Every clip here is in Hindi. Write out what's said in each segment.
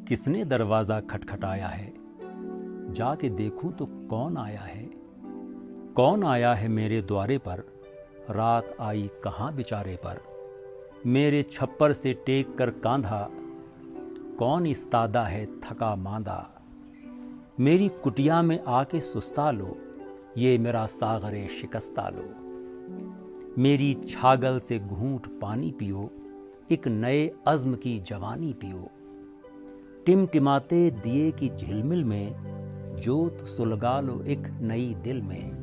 किसने दरवाजा खटखटाया है? जाके देखूं तो कौन आया है? कौन आया है मेरे द्वारे पर? रात आई कहाँ बिचारे पर? मेरे छप्पर से टेक कर कांधा कौन इस्तादा है थका मांदा? मेरी कुटिया में आके सुस्ता लो, ये मेरा सागरे शिकस्ता लो। मेरी छागल से घूंट पानी पियो, एक नए अज़्म की जवानी पियो। टिमटिमाते दिए की झिलमिल में जोत सुलगा लो एक नई दिल में।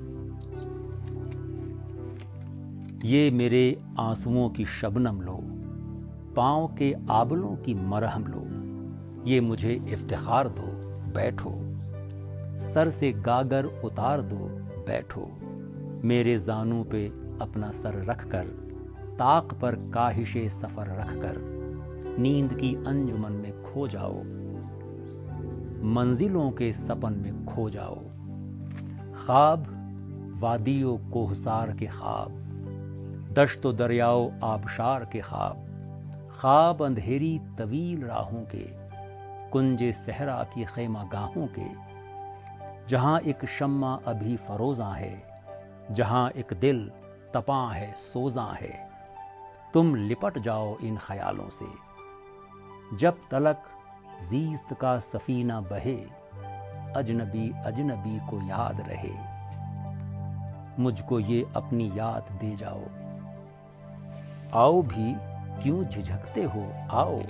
ये मेरे आंसुओं की शबनम लो, पाँव के आबलों की मरहम लो। ये मुझे इफ्तिखार दो, बैठो। सर से गागर उतार दो, बैठो। मेरे जानू पे अपना सर रख कर, ताक पर काहिशे सफर रख कर नींद की अंजुमन में खो जाओ, मंजिलों के सपन में खो जाओ। ख्वाब वादियों कोहसार के ख्वाब, दश्तो दरियाओ आबशार के ख्वाब। ख्वाब अंधेरी तवील राहों के, कुंजे सहरा की खेमागाहों के। जहाँ एक शम्मा अभी फरोज़ां है, जहाँ एक दिल तपां है सोज़ां है। तुम लिपट जाओ इन ख्यालों से, जब तलक ज़ीस्त का सफ़ीना बहे। अजनबी अजनबी को याद रहे, मुझको ये अपनी याद दे जाओ। आओ भी क्यों झिझकते हो, आओ।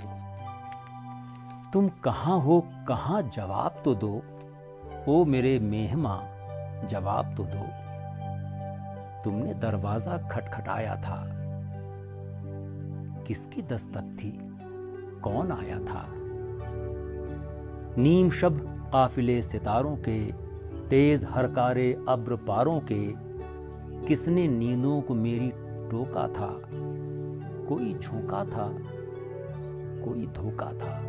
तुम कहाँ हो कहाँ, जवाब तो दो। ओ मेरे मेहमा जवाब तो दो। तुमने दरवाजा खटखटाया था, किसकी दस्तक थी, कौन आया था? नीम शब काफिले सितारों के, तेज हरकारे अब्र पारों के। किसने नींदों को मेरी टोका था? कोई झोंका था, कोई धोखा था।